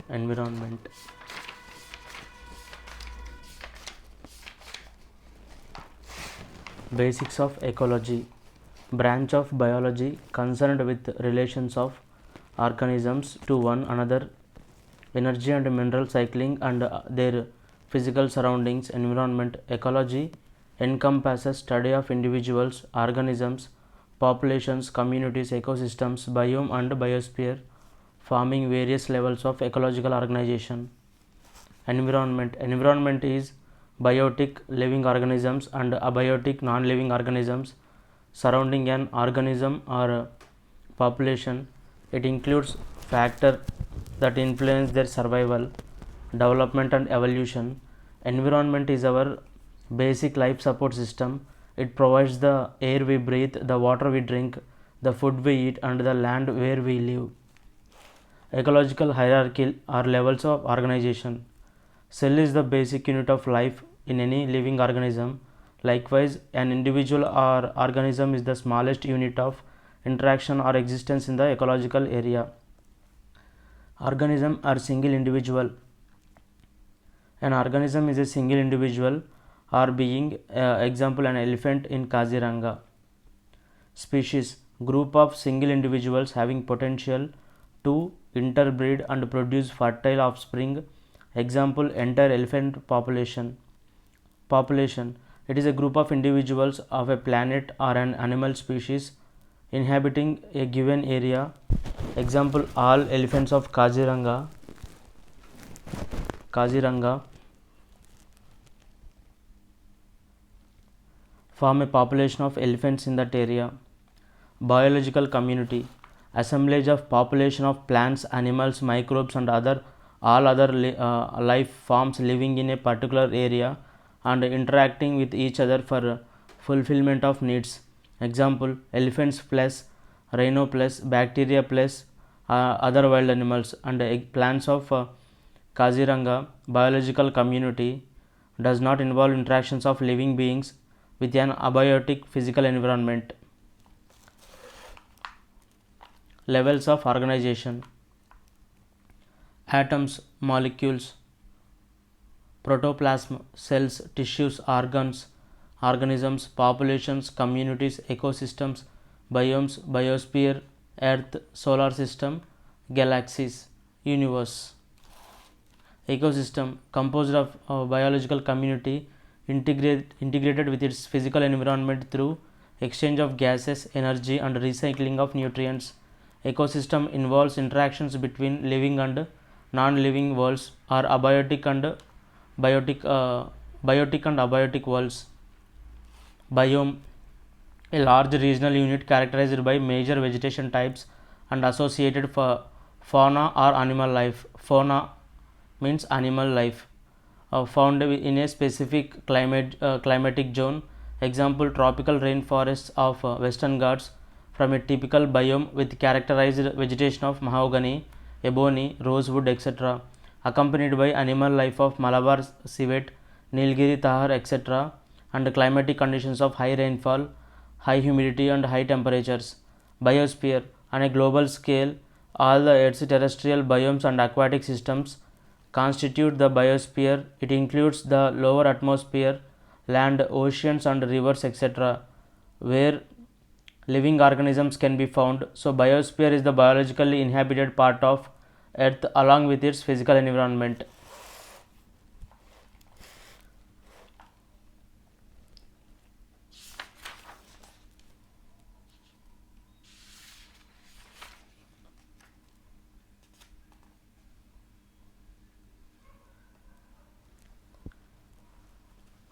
Environment. Basics of ecology. Branch of biology concerned with relations of organisms to one another, energy and mineral cycling and their physical surroundings. Environment. Ecology encompasses study of individuals, organisms, populations, communities, ecosystems, biome and biosphere, forming various levels of ecological organization. Environment. Environment is biotic living organisms and abiotic non-living organisms surrounding an organism or population. It includes factors that influence their survival, development and evolution. Environment is our basic life support system. It provides the air we breathe, the water we drink, the food we eat and the land where we live. Ecological hierarchy are levels of organization. Cell is the basic unit of life in any living organism. Likewise, an individual or organism is the smallest unit of interaction or existence in the ecological area. Organism or single individual. An organism is a single individual or being, example an elephant in Kaziranga. Species, group of single individuals having potential to interbreed and produce fertile offspring, example entire elephant population. Population, it is a group of individuals of a planet or an animal species inhabiting a given area, example all elephants of Kaziranga form a population of elephants in that area. Biological community, assemblage of population of plants, animals, microbes and all other life forms living in a particular area and interacting with each other for fulfillment of needs, example elephants plus rhino plus bacteria plus other wild animals and plants of Kaziranga. Biological community does not involve interactions of living beings with an abiotic physical environment. Levels of organization. Atoms, molecules, protoplasm, cells, tissues, organs, organisms, populations, communities, ecosystems, biomes, biosphere, earth, solar system, galaxies, universe. Ecosystem, composed of biological community integrated with its physical environment through exchange of gases, energy and recycling of nutrients. Ecosystem involves interactions between living and non-living worlds or biotic and abiotic worlds. Biome, a large regional unit characterized by major vegetation types and associated fauna or animal life. Fauna means animal life found in a specific climatic zone, example tropical rainforests of Western Ghats from a typical biome with characterized vegetation of mahogany, ebony, rosewood etc., accompanied by animal life of Malabar civet, Nilgiri tahar etc., and climatic conditions of high rainfall, high humidity and high temperatures. Biosphere, on a global scale, all the Earth's terrestrial biomes and aquatic systems constitute the biosphere. It includes the lower atmosphere, land, oceans and rivers etc., where living organisms can be found. So biosphere is the biologically inhabited part of Earth along with its physical environment.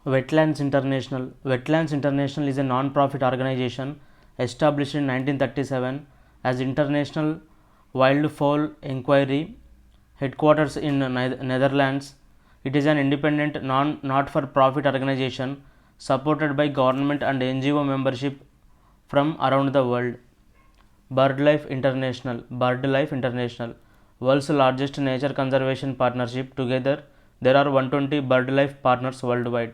Wetlands International. Wetlands International is a non-profit organization established in 1937 as International Wildfowl Inquiry, headquarters in Netherlands. It is an independent not-for-profit organization supported by government and NGO membership from around the world. BirdLife International. BirdLife International, world's largest nature conservation partnership. Together there are 120 BirdLife partners worldwide.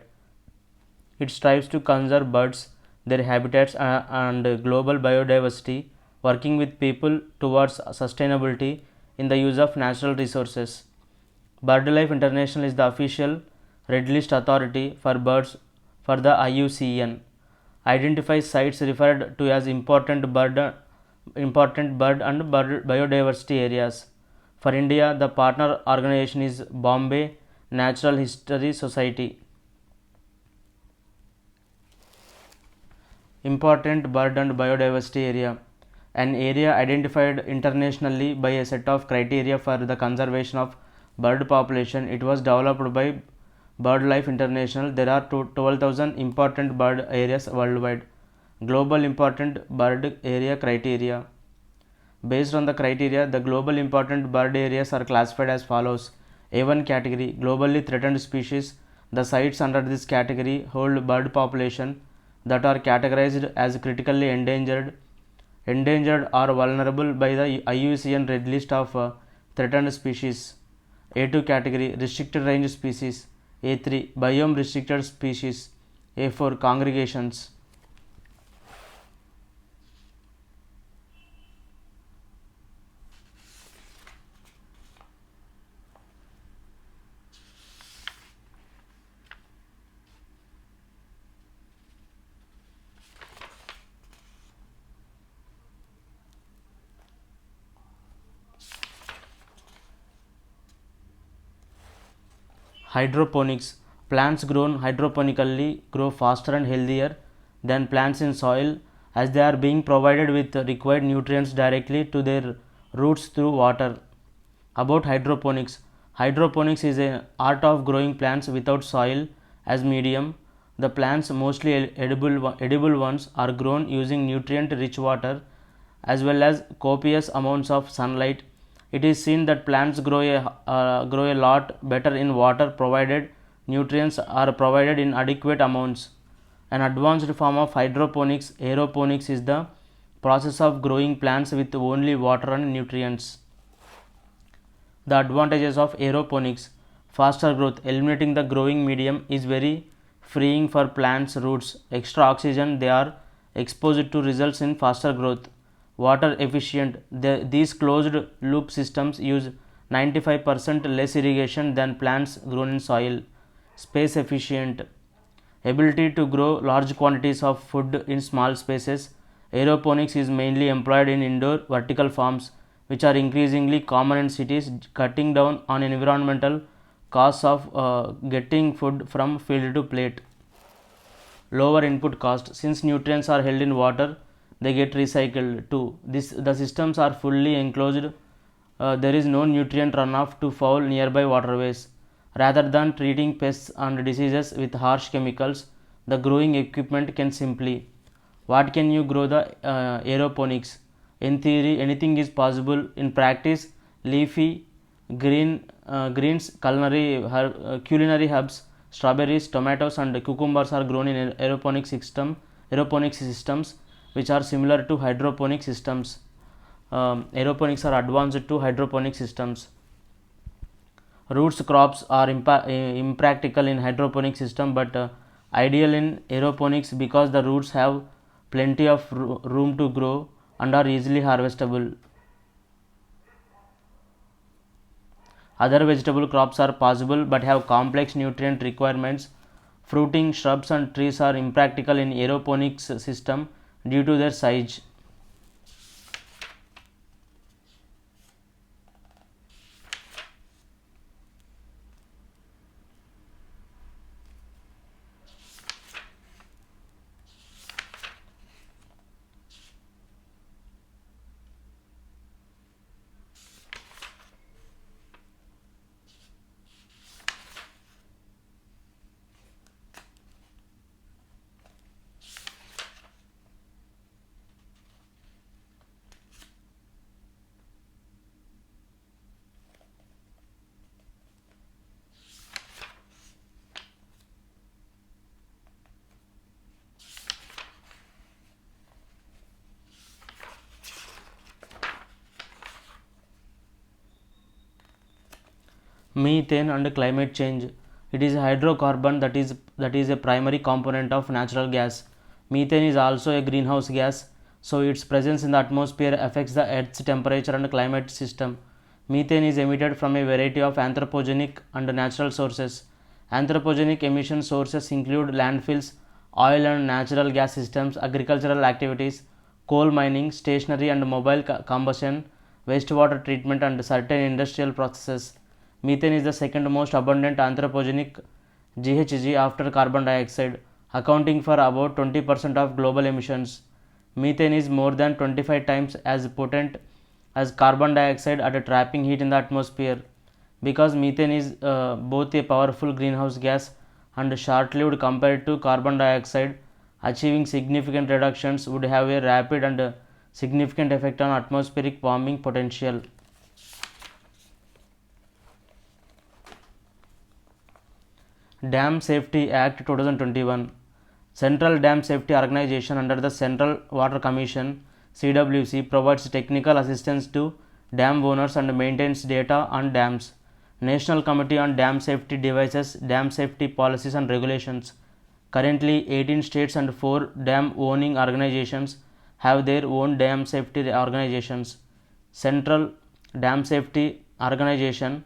It strives to conserve birds, their habitats and global biodiversity, working with people towards sustainability in the use of natural resources. BirdLife International is the official red list authority for birds for the IUCN. Identifies sites referred to as important bird and bird biodiversity areas. For India, the partner organization is Bombay Natural History Society. Important bird and biodiversity area. An area identified internationally by a set of criteria for the conservation of bird population. It was developed by BirdLife International. There are 12,000 important bird areas worldwide. Global important bird area criteria. Based on the criteria, the global important bird areas are classified as follows. A1 category, globally threatened species. The sites under this category hold bird population that are categorized as critically endangered or vulnerable by the IUCN Red List of threatened species. A2 category, restricted range species. A3, biome restricted species. A4, congregations. Hydroponics. Plants grown hydroponically grow faster and healthier than plants in soil, as they are being provided with required nutrients directly to their roots through water. About hydroponics. Hydroponics is an art of growing plants without soil as medium. The plants, mostly edible ones, are grown using nutrient rich water as well as copious amounts of sunlight. It is seen that plants grow a lot better in water provided nutrients are provided in adequate amounts. An advanced form of hydroponics, aeroponics, is the process of growing plants with only water and nutrients. The advantages of aeroponics: faster growth. Eliminating the growing medium is very freeing for plants' roots. Extra oxygen they are exposed to results in faster growth. Water efficient. These closed loop systems use 95% less irrigation than plants grown in soil. Space efficient. Ability to grow large quantities of food in small spaces. Aeroponics is mainly employed in indoor vertical farms, which are increasingly common in cities, cutting down on environmental costs of getting food from field to plate. Lower input cost. Since nutrients are held in water, they get recycled too. The systems are fully enclosed. There is no nutrient runoff to foul nearby waterways. Rather than treating pests and diseases with harsh chemicals, the growing equipment can simply. What can you grow the aeroponics? In theory, anything is possible. In practice, leafy greens, culinary herbs, strawberries, tomatoes, and cucumbers are grown in aeroponic systems, which are similar to hydroponic systems. Aeroponics are advanced to hydroponic systems. Roots crops are impractical in hydroponic system, but ideal in aeroponics because the roots have plenty of room to grow and are easily harvestable. Other vegetable crops are possible but have complex nutrient requirements. Fruiting shrubs and trees are impractical in aeroponics system due to their size. Methane and climate change. It is a hydrocarbon that is a primary component of natural gas. Methane is also a greenhouse gas, so its presence in the atmosphere affects the Earth's temperature and climate system. Methane is emitted from a variety of anthropogenic and natural sources. Anthropogenic emission sources include landfills, oil and natural gas systems, agricultural activities, coal mining, stationary and mobile combustion, wastewater treatment, and certain industrial processes. Methane is the second most abundant anthropogenic GHG after carbon dioxide, accounting for about 20% of global emissions. Methane is more than 25 times as potent as carbon dioxide at trapping heat in the atmosphere. Because methane is both a powerful greenhouse gas and short-lived compared to carbon dioxide, achieving significant reductions would have a rapid and significant effect on atmospheric warming potential. Dam Safety Act 2021. Central Dam Safety Organization under the Central Water Commission (CWC) provides technical assistance to dam owners and maintains data on dams. National Committee on Dam Safety devises dam safety policies and regulations. Currently, 18 states and 4 dam owning organizations have their own dam safety organizations. Central Dam Safety Organization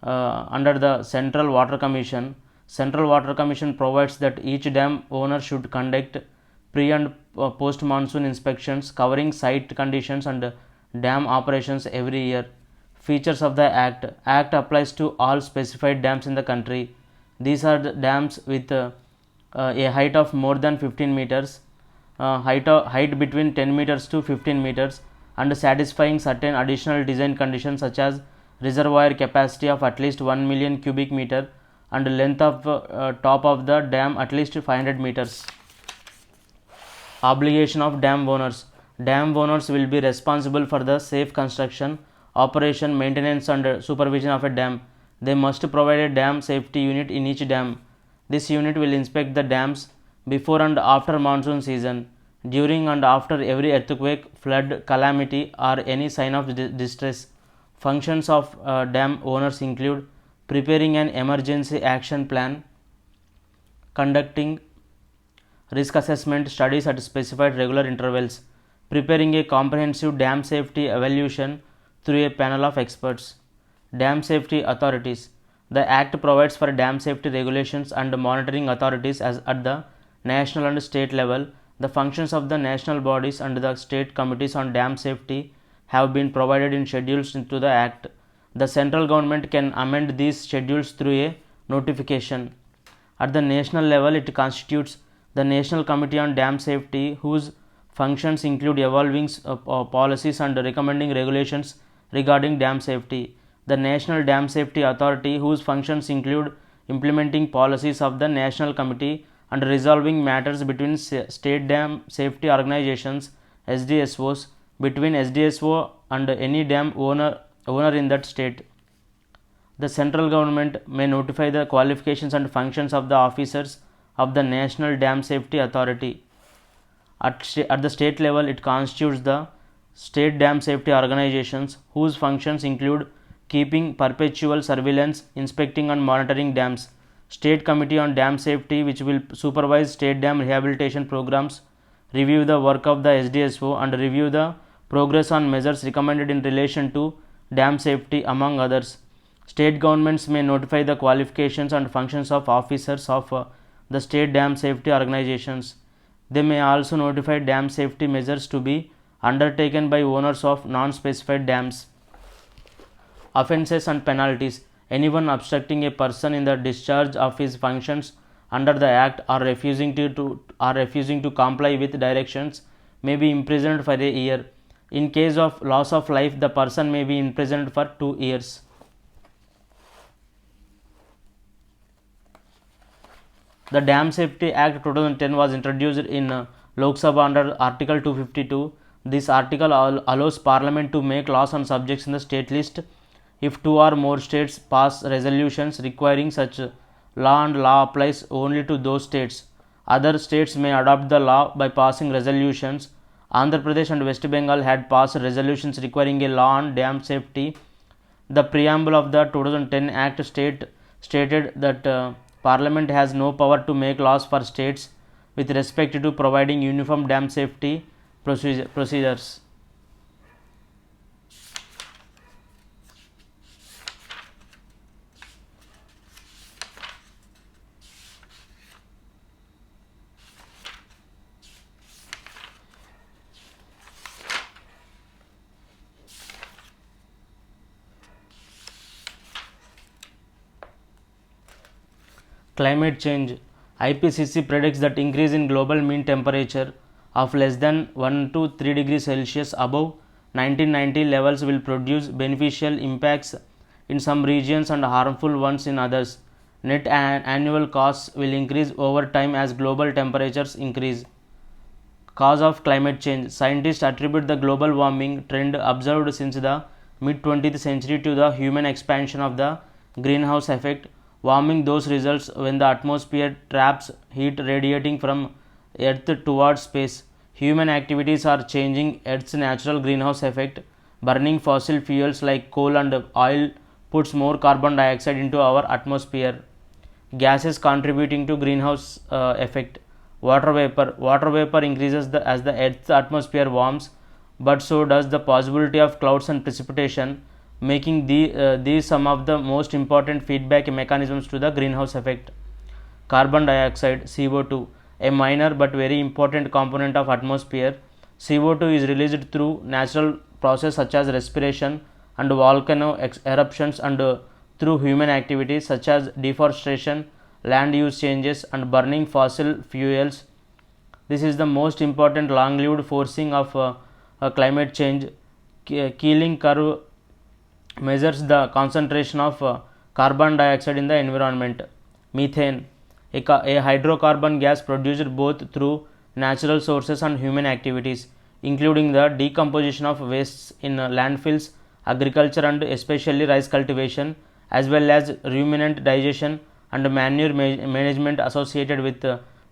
under the Central Water Commission. Central Water Commission provides that each dam owner should conduct pre and post monsoon inspections covering site conditions and dam operations every year. Features of the Act applies to all specified dams in the country. These are the dams with a height of more than 15 meters, height between 10 meters to 15 meters, and satisfying certain additional design conditions such as reservoir capacity of at least 1 million cubic meter and length of top of the dam at least 500 meters. Obligation of dam owners. Dam owners will be responsible for the safe construction, operation, maintenance and supervision of a dam. They must provide a dam safety unit in each dam. This unit will inspect the dams before and after monsoon season, during and after every earthquake, flood, calamity or any sign of distress. Functions of dam owners include preparing an emergency action plan, conducting risk assessment studies at specified regular intervals, preparing a comprehensive dam safety evaluation through a panel of experts. Dam safety authorities. The Act provides for dam safety regulations and monitoring authorities as at the national and state level. The functions of the national bodies and the state committees on dam safety have been provided in schedules into the Act. The central government can amend these schedules through a notification. At the national level, it constitutes the National Committee on Dam Safety, whose functions include evolving policies and recommending regulations regarding dam safety. The National Dam Safety Authority, whose functions include implementing policies of the National Committee and resolving matters between state dam safety organizations (SDSOs), between SDSO and any dam owner in that state. The central government may notify the qualifications and functions of the officers of the National Dam Safety Authority. At the state level, it constitutes the state dam safety organizations, whose functions include keeping perpetual surveillance, inspecting and monitoring dams. State Committee on Dam Safety, which will supervise state dam rehabilitation programs, review the work of the SDSO and review the progress on measures recommended in relation to dam safety, among others. State governments may notify the qualifications and functions of officers of the state dam safety organizations. They may also notify dam safety measures to be undertaken by owners of non-specified dams. Offences and penalties. Anyone obstructing a person in the discharge of his functions under the Act or refusing to comply with directions may be imprisoned for a year. In case of loss of life, the person may be imprisoned for 2 years. The Dam Safety Act 2010 was introduced in Lok Sabha under Article 252. This article allows Parliament to make laws on subjects in the state list if 2 or more states pass resolutions requiring such law, and law applies only to those states. Other states may adopt the law by passing resolutions. Andhra Pradesh and West Bengal had passed resolutions requiring a law on dam safety. The preamble of the 2010 Act stated that Parliament has no power to make laws for states with respect to providing uniform dam safety procedures. Climate change. IPCC predicts that increase in global mean temperature of less than 1 to 3 degrees Celsius above 1990 levels will produce beneficial impacts in some regions and harmful ones in others. Net annual costs will increase over time as global temperatures increase. Cause of climate change. Scientists attribute the global warming trend observed since the mid 20th century to the human expansion of the greenhouse effect. Warming those results when the atmosphere traps heat radiating from Earth towards space. Human activities are changing Earth's natural greenhouse effect. Burning fossil fuels like coal and oil puts more carbon dioxide into our atmosphere. Gases contributing to greenhouse effect. Water vapor increases as the Earth's atmosphere warms, but so does the possibility of clouds and precipitation, making these some of the most important feedback mechanisms to the greenhouse effect. Carbon dioxide, CO2, a minor but very important component of atmosphere. CO2 is released through natural process such as respiration and volcano eruptions and through human activities such as deforestation, land use changes and burning fossil fuels. This is the most important long-lived forcing of climate change. Keeling curve measures the concentration of carbon dioxide in the environment. Methane, a hydrocarbon gas produced both through natural sources and human activities, including the decomposition of wastes in landfills, agriculture and especially rice cultivation, as well as ruminant digestion and manure management associated with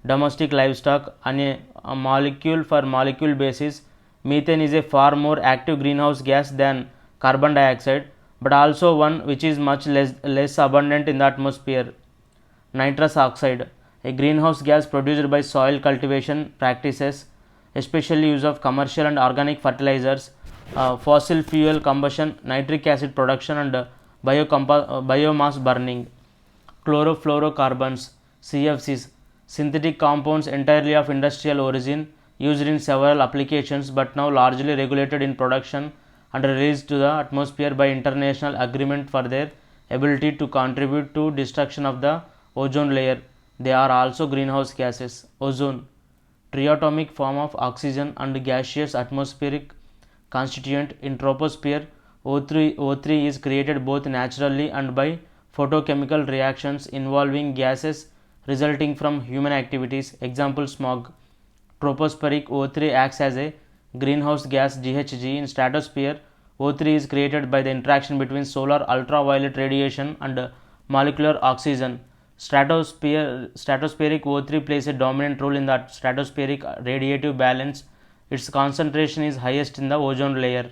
domestic livestock on a molecule for molecule basis. Methane is a far more active greenhouse gas than carbon dioxide, but also one which is much less abundant in the atmosphere. Nitrous oxide, a greenhouse gas produced by soil cultivation practices, especially use of commercial and organic fertilizers, fossil fuel combustion, nitric acid production and biomass burning. Chlorofluorocarbons, CFCs, synthetic compounds entirely of industrial origin, used in several applications but now largely regulated in production and released to the atmosphere by international agreement for their ability to contribute to destruction of the ozone layer. They are also greenhouse gases. Ozone, triatomic form of oxygen and gaseous atmospheric constituent in troposphere. O3 is created both naturally and by photochemical reactions involving gases resulting from human activities. Example, smog. Tropospheric O3 acts as a greenhouse gas GHG in stratosphere. O3 is created by the interaction between solar ultraviolet radiation and molecular oxygen. Stratospheric O3 plays a dominant role in the stratospheric radiative balance. Its concentration is highest in the ozone layer.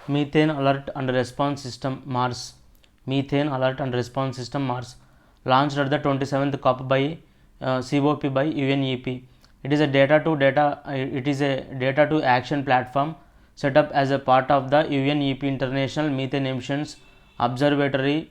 Methane Alert and Response System Mars. Methane Alert and Response System Mars, launched at the 27th COP by COP by UNEP. It is a data to action platform set up as a part of the UNEP International Methane Emissions Observatory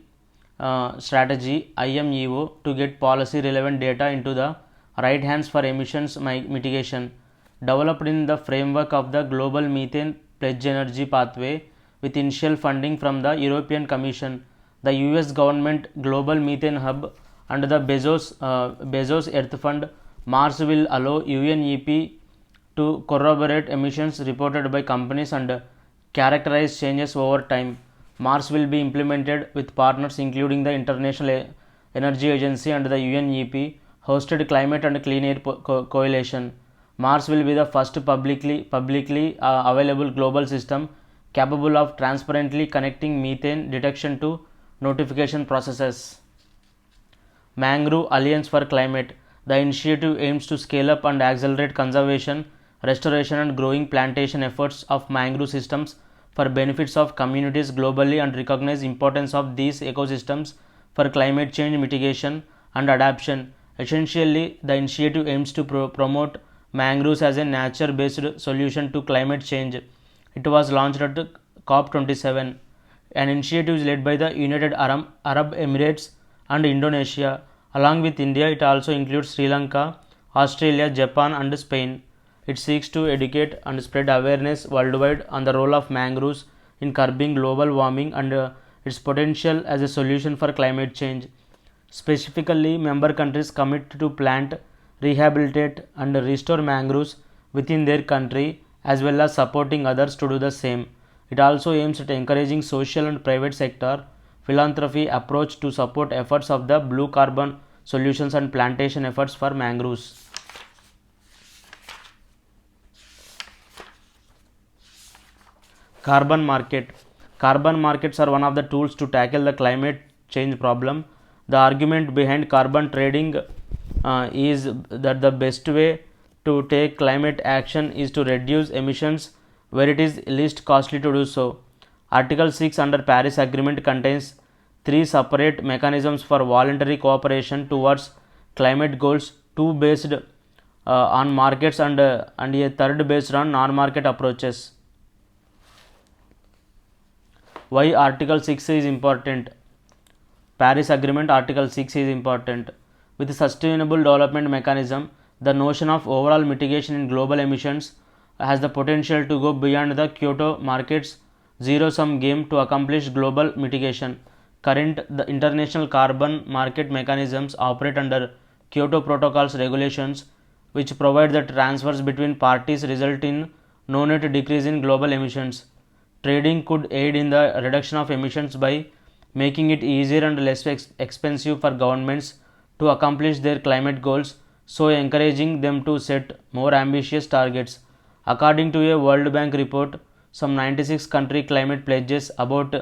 Strategy IMEO to get policy relevant data into the right hands for emissions mitigation. Developed in the framework of the Global Methane Pledge Energy Pathway with initial funding from the European Commission, the US government Global Methane Hub and the Bezos Earth Fund, Mars will allow UNEP to corroborate emissions reported by companies and characterize changes over time. Mars will be implemented with partners including the International Energy Agency and the UNEP hosted Climate and Clean Air Coalition. Mars will be the first publicly available global system capable of transparently connecting methane detection to notification processes. Mangrove Alliance for Climate. The initiative aims to scale up and accelerate conservation, restoration and growing plantation efforts of mangrove systems for benefits of communities globally and recognize importance of these ecosystems for climate change mitigation and adaptation. Essentially, the initiative aims to promote mangroves as a nature-based solution to climate change. It was launched at COP27. An initiative is led by the United Arab Emirates and Indonesia. Along with India, it also includes Sri Lanka, Australia, Japan, and Spain. It seeks to educate and spread awareness worldwide on the role of mangroves in curbing global warming and its potential as a solution for climate change. Specifically, member countries commit to plant, rehabilitate, and restore mangroves within their country as well as supporting others to do the same. It also aims at encouraging social and private sector philanthropy approach to support efforts of the blue carbon solutions and plantation efforts for mangroves. Carbon market. Carbon markets are one of the tools to tackle the climate change problem. The argument behind carbon trading is that the best way to take climate action is to reduce emissions where it is least costly to do so. Article 6 under Paris Agreement contains three separate mechanisms for voluntary cooperation towards climate goals, two based on markets and a third based on non-market approaches. Why Article 6 is important? Paris Agreement Article 6 is important. With the Sustainable Development Mechanism, the notion of overall mitigation in global emissions has the potential to go beyond the Kyoto market's zero-sum game to accomplish global mitigation. The international carbon market mechanisms operate under Kyoto Protocol's regulations, which provide that transfers between parties result in no net decrease in global emissions. Trading could aid in the reduction of emissions by making it easier and less expensive for governments to accomplish their climate goals, so encouraging them to set more ambitious targets. According to a World Bank report, some 96 country climate pledges, about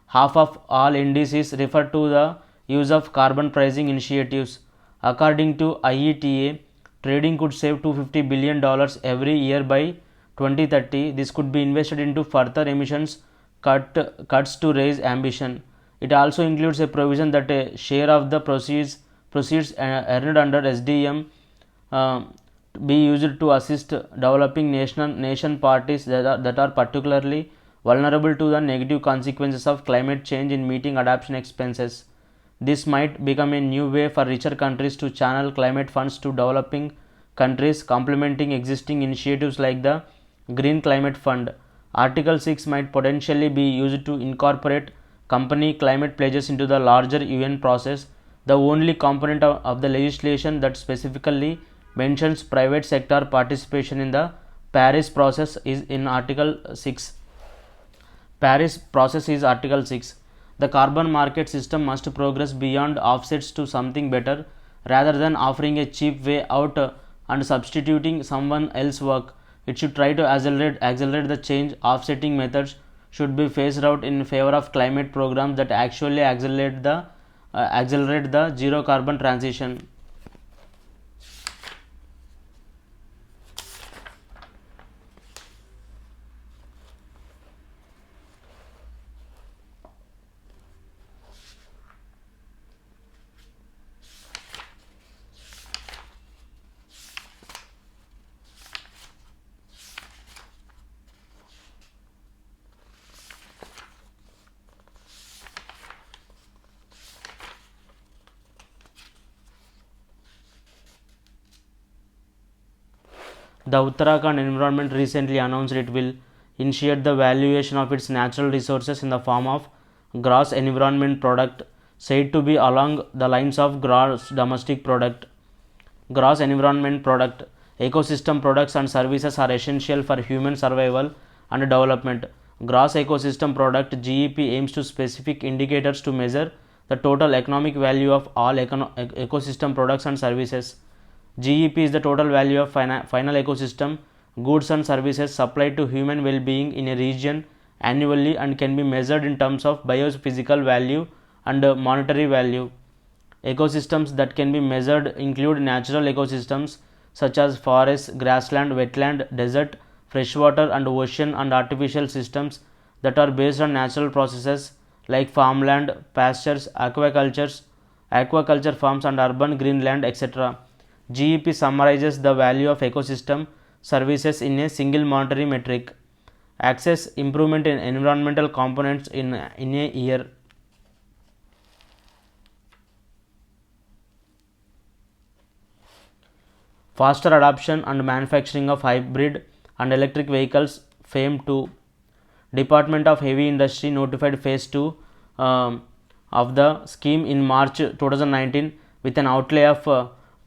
half of all indices, refer to the use of carbon pricing initiatives. According to IETA, trading could save $250 billion every year by 2030. This could be invested into further emissions cuts to raise ambition. It also includes a provision that a share of the proceeds earned under SDM be used to assist developing nation parties that are particularly vulnerable to the negative consequences of climate change in meeting adaptation expenses. This might become a new way for richer countries to channel climate funds to developing countries, complementing existing initiatives like the Green Climate Fund. Article 6 might potentially be used to incorporate company climate pledges into the larger UN process. The only component of the legislation that specifically mentions private sector participation in the Paris process is in Article 6. Paris process is Article 6. The carbon market system must progress beyond offsets to something better, rather than offering a cheap way out and substituting someone else's work. It should try to accelerate the change. Offsetting methods should be phased out in favor of climate programs that actually accelerate the zero carbon transition. The Uttarakhand Environment recently announced it will initiate the valuation of its natural resources in the form of gross environment product, said to be along the lines of gross domestic product. Gross environment product. Ecosystem products and services are essential for human survival and development. Gross ecosystem product (GEP) aims to specific indicators to measure the total economic value of all ecosystem products and services. GEP is the total value of final ecosystem goods and services supplied to human well-being in a region annually and can be measured in terms of biophysical value and monetary value. Ecosystems that can be measured include natural ecosystems such as forests, grassland, wetland, desert, freshwater and ocean, and artificial systems that are based on natural processes like farmland, pastures, aquaculture farms and urban greenland, etc. GEP summarizes the value of ecosystem services in a single monetary metric. Access improvement in environmental components in a year. Faster adoption and manufacturing of hybrid and electric vehicles, FAME 2. Department of Heavy Industry notified phase 2 of the scheme in March 2019 with an outlay of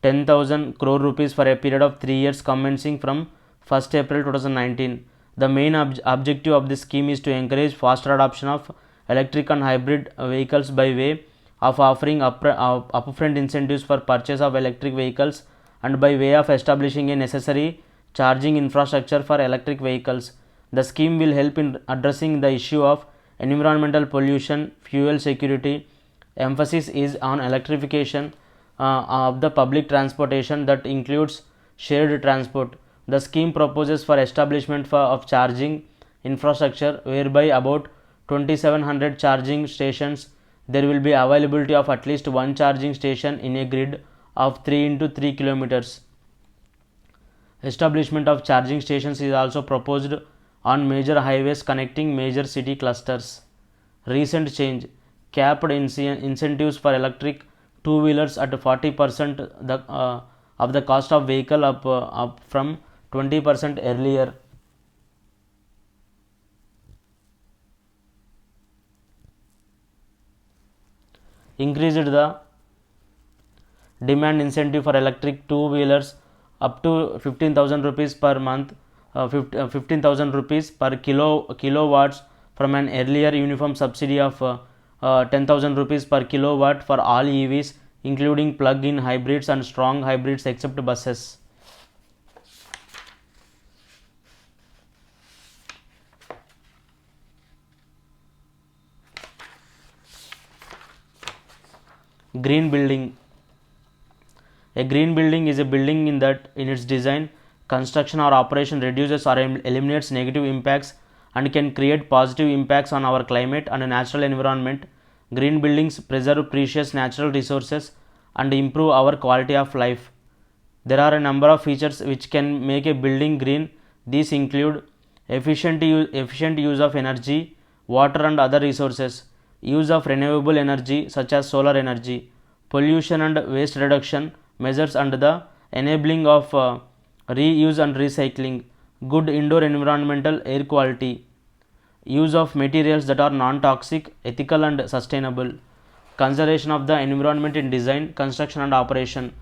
10,000 crore rupees for a period of 3 years commencing from 1st April 2019. The main objective of this scheme is to encourage faster adoption of electric and hybrid vehicles by way of offering upfront incentives for purchase of electric vehicles and by way of establishing a necessary charging infrastructure for electric vehicles. The scheme will help in addressing the issue of environmental pollution, fuel security. Emphasis is on electrification of the public transportation that includes shared transport. The scheme proposes for establishment of charging infrastructure whereby about 2700 charging stations there will be availability of at least one charging station in a grid of 3 into 3 kilometers. Establishment of charging stations is also proposed on major highways connecting major city clusters. Recent change: capped incentives for electric two-wheelers at 40% of the cost of vehicle up from 20% earlier. Increased the demand incentive for electric two-wheelers up to 15,000 rupees per month, 15,000 rupees per kilowatts from an earlier uniform subsidy of 10,000 rupees per kilowatt for all EVs including plug-in hybrids and strong hybrids except buses. Green building. A green building is a building in its design, construction or operation reduces or eliminates negative impacts and can create positive impacts on our climate and natural environment. Green buildings preserve precious natural resources and improve our quality of life. There are a number of features which can make a building green. These include efficient use of energy, water and other resources, use of renewable energy such as solar energy, pollution and waste reduction measures and the enabling of reuse and recycling, good indoor environmental air quality, use of materials that are non-toxic, ethical and sustainable, conservation of the environment in design, construction and operation,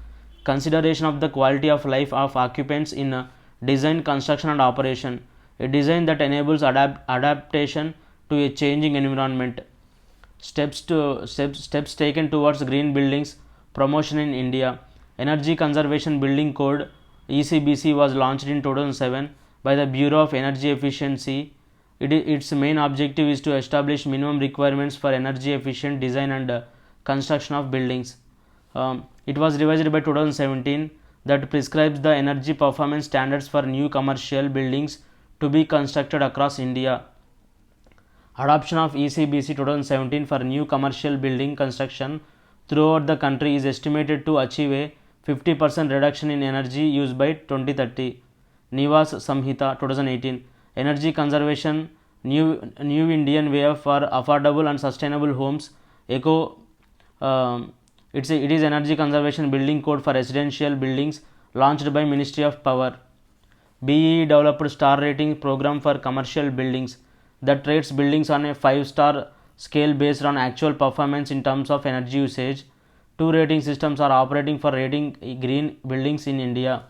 consideration of the quality of life of occupants in design, construction and operation, a design that enables adaptation to a changing environment. Steps taken towards green buildings promotion in India. Energy Conservation Building Code ECBC was launched in 2007 by the Bureau of Energy Efficiency. Its main objective is to establish minimum requirements for energy efficient design and construction of buildings. It was revised by 2017 that prescribes the energy performance standards for new commercial buildings to be constructed across India. Adoption of ECBC 2017 for new commercial building construction throughout the country is estimated to achieve a 50% reduction in energy use by 2030. Nivas Samhita 2018 Energy Conservation New Indian Way for Affordable and Sustainable Homes. It is Energy Conservation Building Code for Residential Buildings launched by Ministry of Power. BEE developed star rating program for commercial buildings that rates buildings on a 5-star scale based on actual performance in terms of energy usage. 2 rating systems are operating for rating green buildings in India.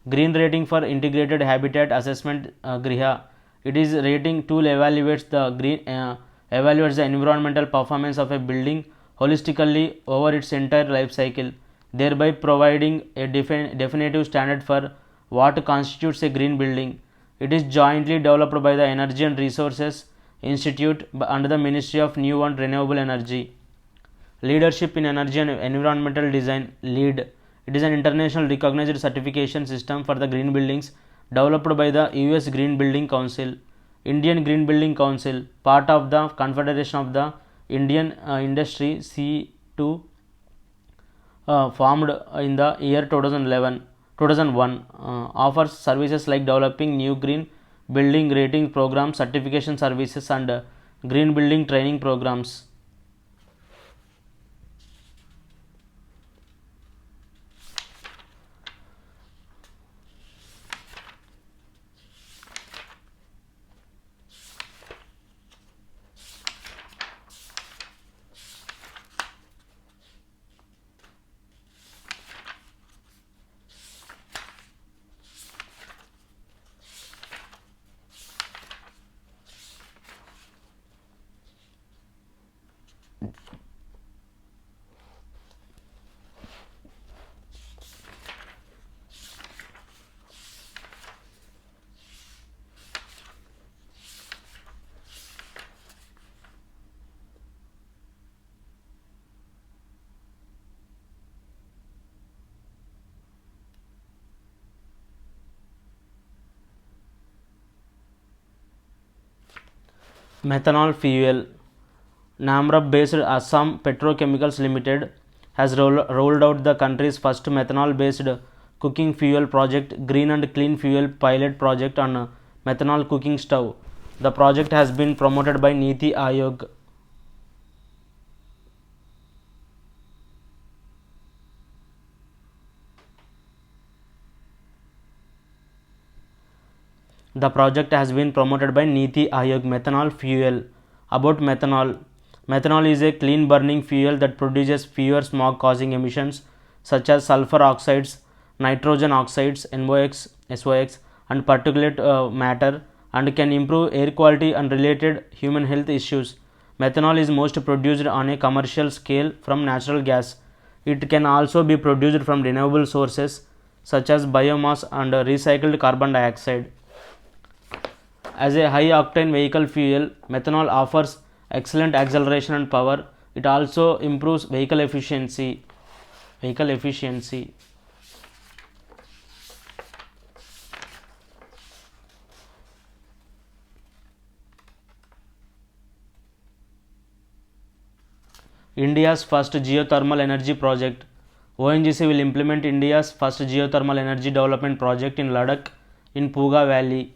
Green rating for integrated habitat assessment GRIHA. It is rating tool evaluates the environmental performance of a building holistically over its entire life cycle, thereby providing a definitive standard for what constitutes a green building. It is jointly developed by the Energy and Resources Institute under the Ministry of New and Renewable Energy. Leadership in Energy and Environmental Design LEED. It is an international recognized certification system for the green buildings developed by the US Green Building Council. Indian Green Building Council, part of the Confederation of the Indian Industry C2, formed in the year 2001, offers services like developing new green building rating programs, certification services, and green building training programs. Methanol fuel. Namrup based Assam Petrochemicals Limited has rolled out the country's first methanol based cooking fuel project, Green and Clean Fuel Pilot Project on methanol cooking stove. The project has been promoted by Niti Aayog. The project has been promoted by Niti Aayog. Methanol fuel. About methanol. Methanol is a clean burning fuel that produces fewer smog causing emissions such as sulfur oxides, nitrogen oxides, NOx, SOx, and particulate matter, and can improve air quality and related human health issues. Methanol is most produced on a commercial scale from natural gas. It can also be produced from renewable sources such as biomass and recycled carbon dioxide. As a high octane vehicle fuel, methanol offers excellent acceleration and power. It also improves vehicle efficiency. India's first geothermal energy project. ONGC will implement India's first geothermal energy development project in Ladakh in Puga Valley.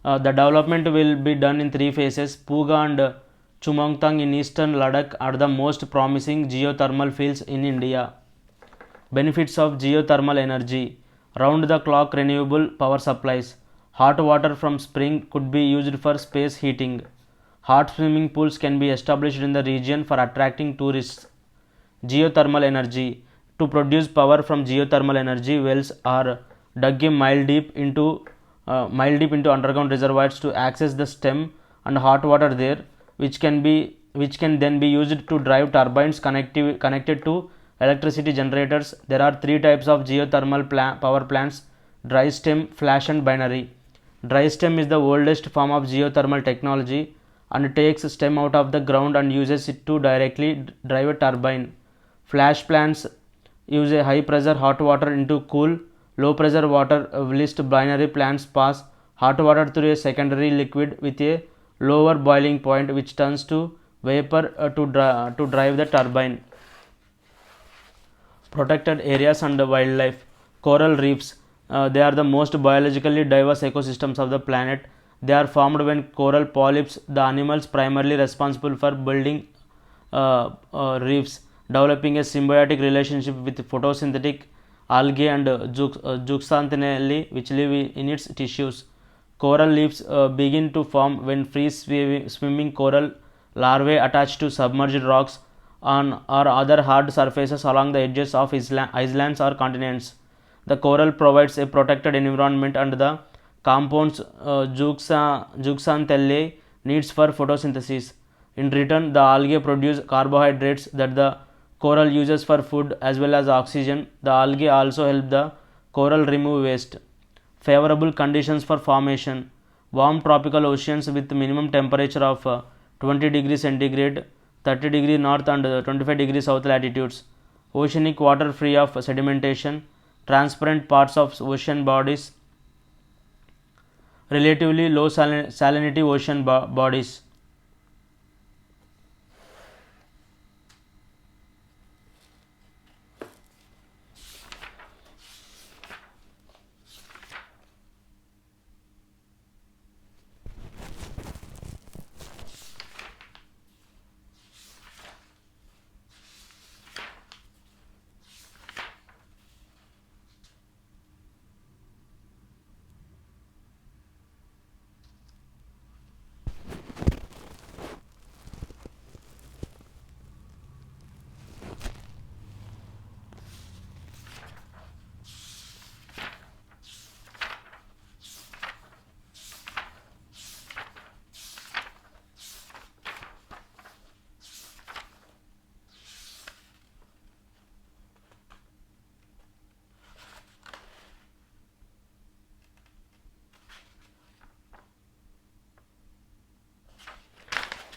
The development will be done in 3 phases. Puga and Chumongtang in eastern Ladakh are the most promising geothermal fields in India. Benefits of geothermal energy. Round the clock renewable power supplies. Hot water from spring could be used for space heating. Hot swimming pools can be established in the region for attracting tourists. Geothermal energy. To produce power from geothermal energy, wells are dug a mile deep into underground reservoirs to access the stem and hot water there, which can then be used to drive turbines connected to electricity generators. There are 3 types of geothermal power plants: dry stem, flash, and binary. Dry stem is the oldest form of geothermal technology and takes stem out of the ground and uses it to directly drive a turbine. Flash plants use a high pressure hot water into cool low pressure water. List binary plants pass hot water through a secondary liquid with a lower boiling point, which turns to vapor to drive the turbine. Protected areas and wildlife. Coral reefs. They are the most biologically diverse ecosystems of the planet. They are formed when coral polyps, the animals primarily responsible for building reefs, developing a symbiotic relationship with photosynthetic algae and zooxanthellae which live in its tissues. Coral reefs begin to form when free swimming coral larvae attach to submerged rocks on or other hard surfaces along the edges of islands or continents. The coral provides a protected environment and the compounds zooxanthellae needs for photosynthesis. In return, the algae produce carbohydrates that the coral uses for food as well as oxygen. The algae also help the coral remove waste. Favorable conditions for formation. Warm tropical oceans with minimum temperature of 20 degrees centigrade, 30 degrees north and 25 degrees south latitudes. oceanic water free of sedimentation, transparent parts of ocean bodies, relatively low salinity ocean bodies.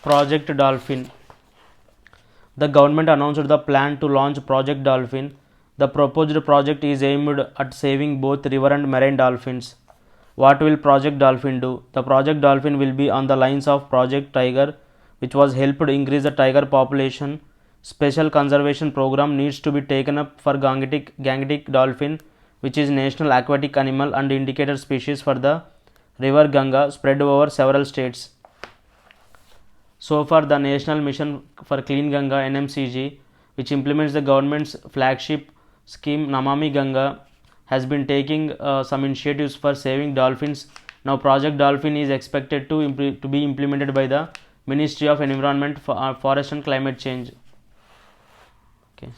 Project Dolphin. The government announced the plan to launch Project Dolphin. The proposed project is aimed at saving both river and marine dolphins. What will Project Dolphin do? The Project Dolphin will be on the lines of Project Tiger, which was helped increase the tiger population. Special conservation program needs to be taken up for Gangetic dolphin, which is national aquatic animal and indicator species for the river Ganga, spread over several states. So far, the National Mission for Clean Ganga (NMCG), which implements the government's flagship scheme Namami Ganga, has been taking some initiatives for saving dolphins. Now, Project Dolphin is expected to be implemented by the Ministry of Environment, Forest and Climate Change. Okay.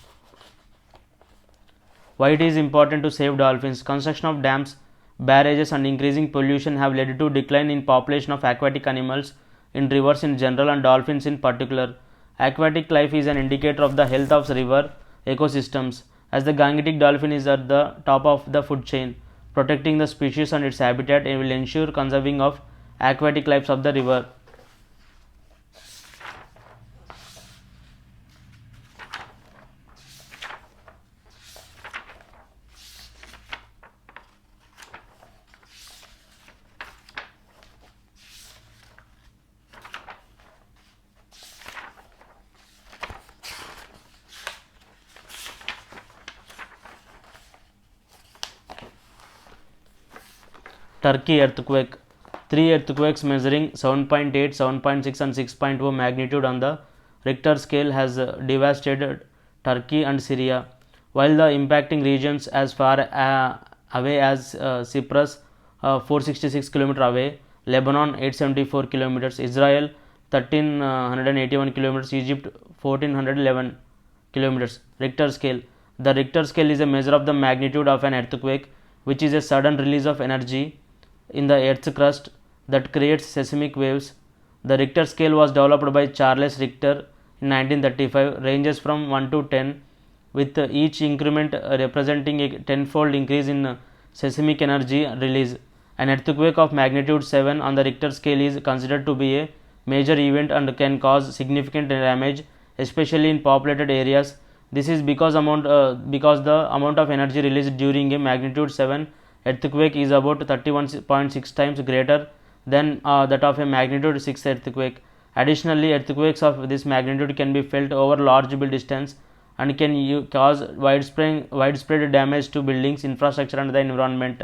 Why it is important to save dolphins? Construction of dams, barrages and increasing pollution have led to decline in population of aquatic animals in rivers in general and dolphins in particular. Aquatic life is an indicator of the health of river ecosystems, as the Gangetic dolphin is at the top of the food chain. Protecting the species and its habitat will ensure conserving of aquatic lives of the river. Turkey earthquake. 3 earthquakes measuring 7.8, 7.6 and 6.0 magnitude on the Richter scale has devastated Turkey and Syria, while the impacting regions as far away as Cyprus 466 km away, Lebanon 874 km, Israel 1381 km, Egypt 1411 km. Richter scale. The Richter scale is a measure of the magnitude of an earthquake, which is a sudden release of energy in the earth's crust that creates seismic waves. The Richter scale was developed by Charles Richter in 1935, ranges from 1 to 10, with each increment representing a tenfold increase in seismic energy release. An earthquake of magnitude 7 on the Richter scale is considered to be a major event and can cause significant damage, especially in populated areas. This is because the amount of energy released during a magnitude 7 earthquake is about 31.6 times greater than that of a magnitude 6 earthquake. Additionally, earthquakes of this magnitude can be felt over large distance and can cause widespread damage to buildings, infrastructure and the environment.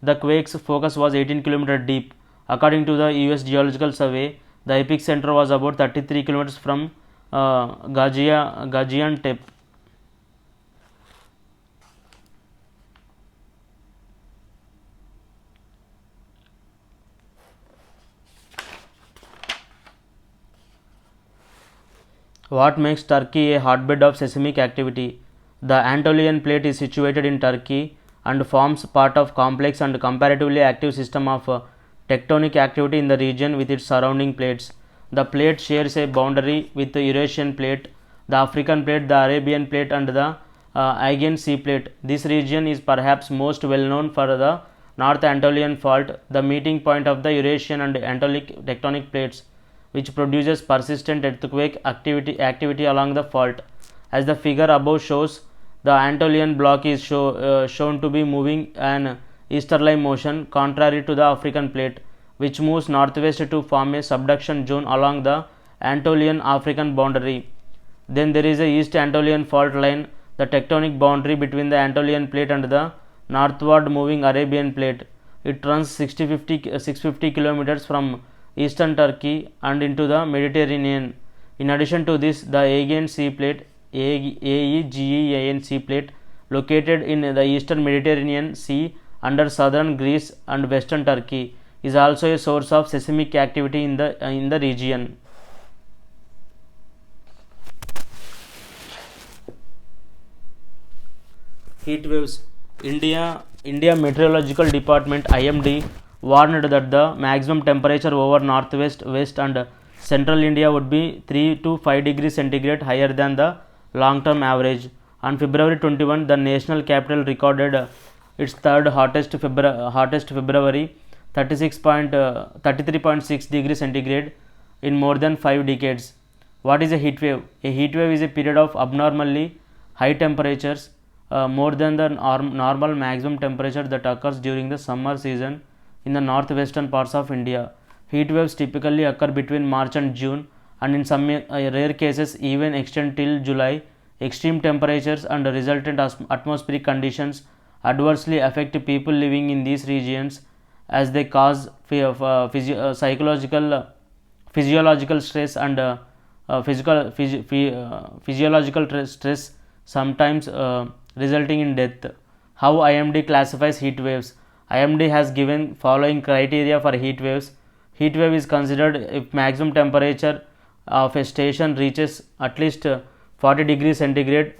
The quake's focus was 18 km deep. According to the US Geological Survey, the epicenter was about 33 km from Gaziantep. What makes Turkey a hotbed of seismic activity? The Anatolian plate is situated in Turkey and forms part of complex and comparatively active system of tectonic activity in the region with its surrounding plates. The plate shares a boundary with the Eurasian plate, the African plate, the Arabian plate and the Aegean Sea plate. This region is perhaps most well known for the North Anatolian fault, the meeting point of the Eurasian and Anatolic tectonic plates, which produces persistent earthquake activity along the fault. As the figure above shows, the Anatolian block is shown to be moving an easterly motion contrary to the African plate, which moves northwest to form a subduction zone along the Anatolian African boundary. Then there is a East Anatolian fault line, the tectonic boundary between the Anatolian plate and the northward moving Arabian plate. It runs 650 kilometers from eastern Turkey and into the Mediterranean. In addition to this, the Aegean Sea plate, Aegean Sea plate, located in the eastern Mediterranean Sea under southern Greece and western Turkey, is also a source of seismic activity in the region. Heat waves. India Meteorological Department IMD warned that the maximum temperature over northwest, west and central India would be 3 to 5 degrees centigrade higher than the long term average. On February 21, the national capital recorded its third hottest February, 33.6 degrees centigrade in more than 5 decades. What is a heat wave? A heat wave is a period of abnormally high temperatures, more than the normal maximum temperature that occurs during the summer season in the northwestern parts of India. Heat waves typically occur between March and June, and in some rare cases even extend till July. Extreme temperatures and resultant atmospheric conditions adversely affect people living in these regions, as they cause physiological stress and physiological stress, sometimes resulting in death. How IMD classifies heat waves? IMD has given following criteria for heat waves. Heat wave is considered if maximum temperature of a station reaches at least 40 degrees centigrade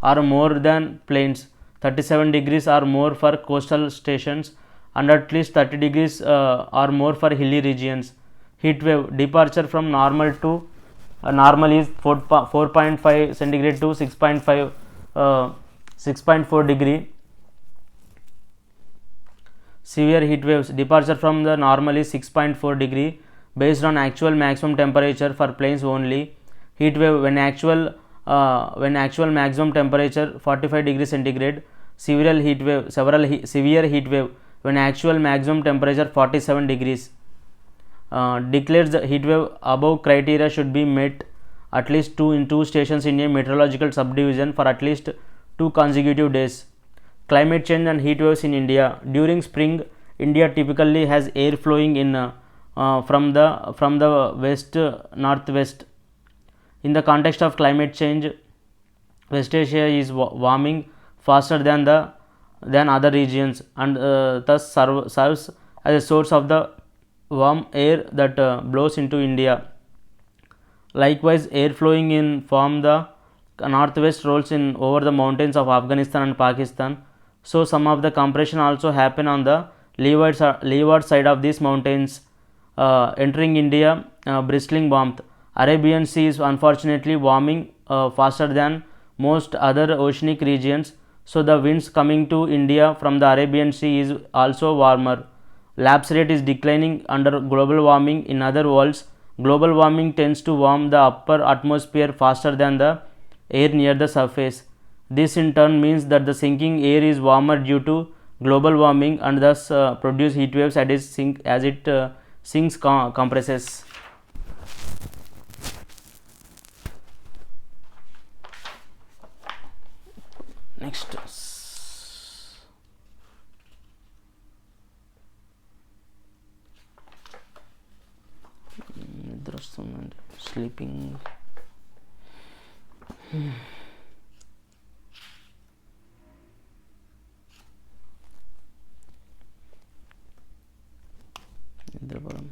or more than plains, 37 degrees or more for coastal stations, and at least 30 degrees or more for hilly regions. Heat wave departure from normal to normal is 4.5 centigrade to 6.4 degree. Severe heat waves departure from the normal is 6.4 degree based on actual maximum temperature for plains only. Heat wave when actual maximum temperature 45 degrees centigrade. Severe heat wave when actual maximum temperature 47 degrees. Declares the heat wave above criteria should be met at least in two stations in a meteorological subdivision for at least 2 consecutive days. Climate change and heat waves in India. During spring, India typically has air flowing in from the west northwest. In the context of climate change, West Asia is warming faster than other regions, and thus serves as a source of the warm air that blows into India. Likewise, air flowing in from the northwest rolls in over the mountains of Afghanistan and Pakistan. So some of the compression also happen on the leeward side of these mountains, entering India, bristling warmth. Arabian Sea is unfortunately warming faster than most other oceanic regions, so the winds coming to India from the Arabian Sea is also warmer. Lapse rate is declining under global warming. In other words, global warming tends to warm the upper atmosphere faster than the air near the surface. This in turn means that the sinking air is warmer due to global warming, and thus produce heat waves as it sinks compresses. Next, sleeping. నిద్రపోవడం